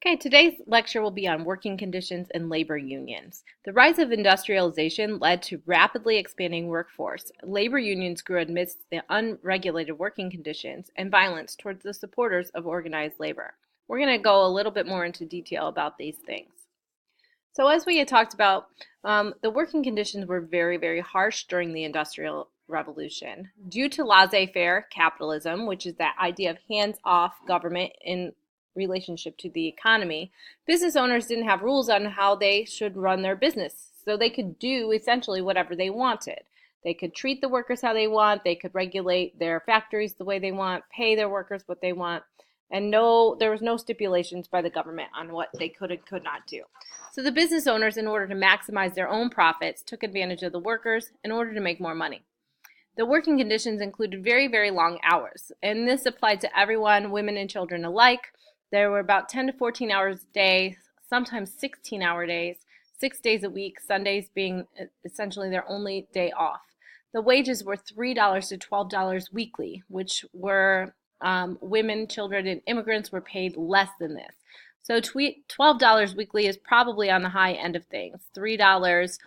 Okay, today's lecture will be on working conditions and labor unions. The rise of industrialization led to rapidly expanding workforce. Labor unions grew amidst the unregulated working conditions and violence towards the supporters of organized labor. We're going to go a little bit more into detail about these things. So as we had talked about, the working conditions were very, very harsh during the Industrial Revolution. Due to laissez-faire capitalism, which is that idea of hands-off government in relationship to the economy, business owners didn't have rules on how they should run their business. So they could do essentially whatever they wanted. They could treat the workers how they want, they could regulate their factories the way they want, pay their workers what they want, and there was no stipulations by the government on what they could and could not do. So the business owners, in order to maximize their own profits, took advantage of the workers in order to make more money. The working conditions included very, very long hours, and this applied to everyone, women and children alike. There were about 10 to 14 hours a day, sometimes 16-hour days, 6 days a week, Sundays being essentially their only day off. The wages were $3 to $12 weekly, which were women, children, and immigrants were paid less than this. So $12 weekly is probably on the high end of things, $3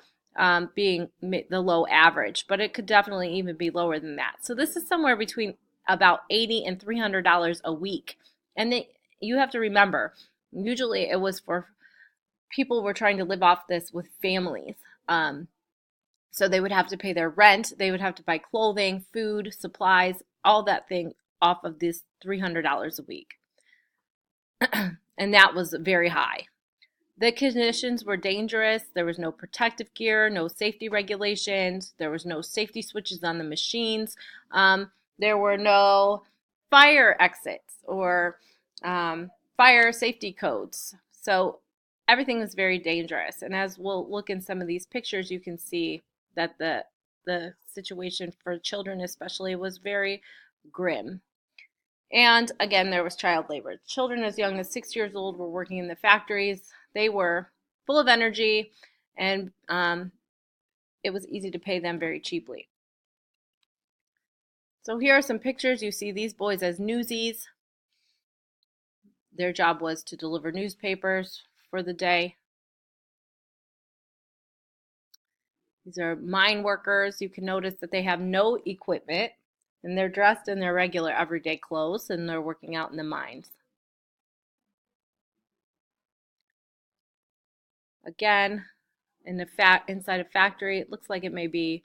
being the low average, but it could definitely even be lower than that. So this is somewhere between about $80 and $300 a week. And you have to remember, usually it was for people who were trying to live off this with families. So they would have to pay their rent, they would have to buy clothing, food, supplies, all that thing off of this $300 a week. And that was very high. The conditions were dangerous. There was no protective gear, no safety regulations. There was no safety switches on the machines. There were no fire exits or fire safety codes. So everything was very dangerous. And as we'll look in some of these pictures, you can see that the situation for children especially was very grim. And again, there was child labor. Children as young as 6 years old were working in the factories. They were full of energy, and it was easy to pay them very cheaply. So here are some pictures. You see these boys as newsies. Their job was to deliver newspapers for the day. These are mine workers. You can notice that they have no equipment, and they're dressed in their regular everyday clothes, and they're working out in the mines. Again, inside a factory, it looks like it may be,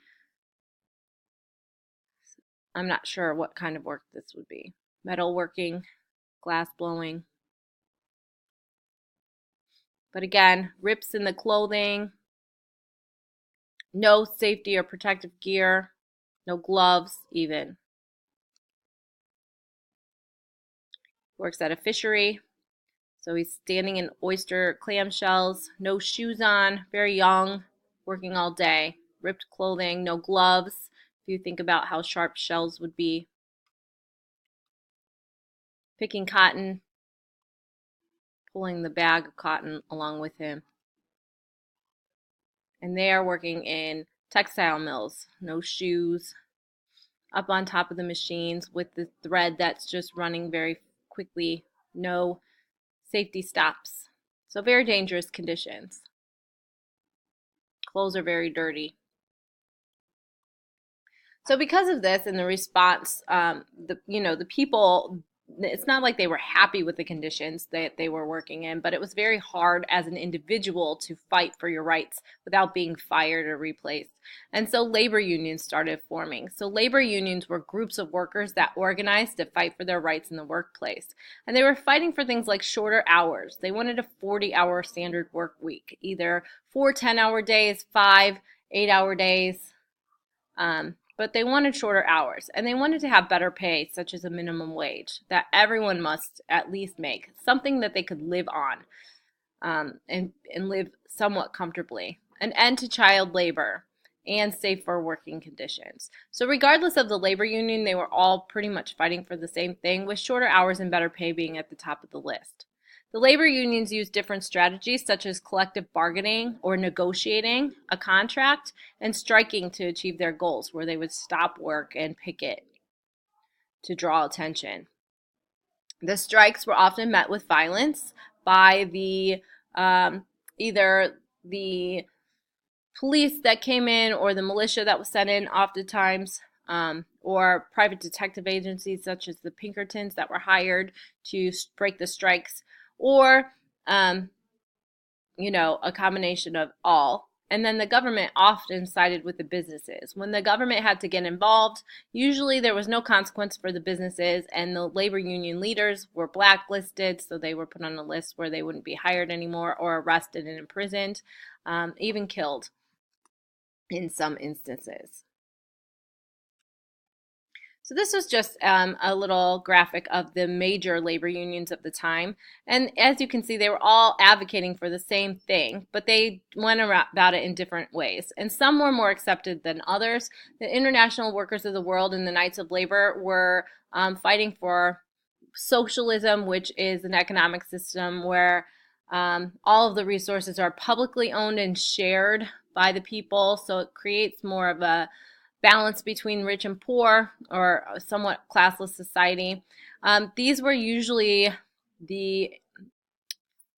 I'm not sure what kind of work this would be. Metal working, glass blowing. But again, rips in the clothing, no safety or protective gear, no gloves even. Works at a fishery. So he's standing in oyster clam shells, no shoes on, very young, working all day. Ripped clothing, no gloves, if you think about how sharp shells would be. Picking cotton, pulling the bag of cotton along with him. And they are working in textile mills, no shoes, up on top of the machines with the thread that's just running very quickly, no safety stops. So very dangerous conditions. Clothes are very dirty. So because of this and the response, the people, it's not like they were happy with the conditions that they were working in, but it was very hard as an individual to fight for your rights without being fired or replaced. And so labor unions started forming. So labor unions were groups of workers that organized to fight for their rights in the workplace. And they were fighting for things like shorter hours. They wanted a 40-hour standard work week, either 4 10-hour days, 5 8-hour days. But they wanted shorter hours, and they wanted to have better pay, such as a minimum wage, that everyone must at least make, something that they could live on and live somewhat comfortably. An end to child labor and safer working conditions. So regardless of the labor union, they were all pretty much fighting for the same thing, with shorter hours and better pay being at the top of the list. The labor unions used different strategies such as collective bargaining or negotiating a contract and striking to achieve their goals, where they would stop work and picket to draw attention. The strikes were often met with violence, by the either the police that came in or the militia that was sent in oftentimes, or private detective agencies such as the Pinkertons that were hired to break the strikes, or a combination of all. And then the government often sided with the businesses. When the government had to get involved, usually there was no consequence for the businesses, and the labor union leaders were blacklisted, so they were put on a list where they wouldn't be hired anymore, or arrested and imprisoned, even killed in some instances. So this was just a little graphic of the major labor unions of the time. And as you can see, they were all advocating for the same thing, but they went about it in different ways. And some were more accepted than others. The International Workers of the World and the Knights of Labor were fighting for socialism, which is an economic system where all of the resources are publicly owned and shared by the people. So it creates more of a balance between rich and poor, or a somewhat classless society. These were usually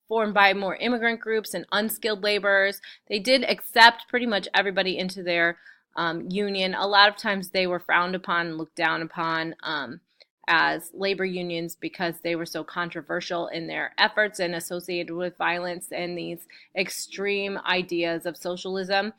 formed by more immigrant groups and unskilled laborers. They did accept pretty much everybody into their union. A lot of times they were frowned upon and looked down upon as labor unions because they were so controversial in their efforts and associated with violence and these extreme ideas of socialism.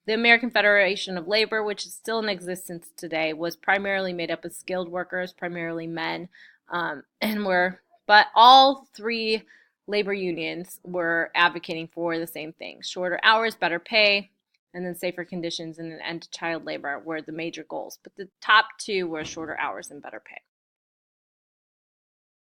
The American Federation of Labor, which is still in existence today, was primarily made up of skilled workers, primarily men, but all three labor unions were advocating for the same thing: shorter hours, better pay, and then safer conditions and an end to child labor were the major goals. But the top two were shorter hours and better pay.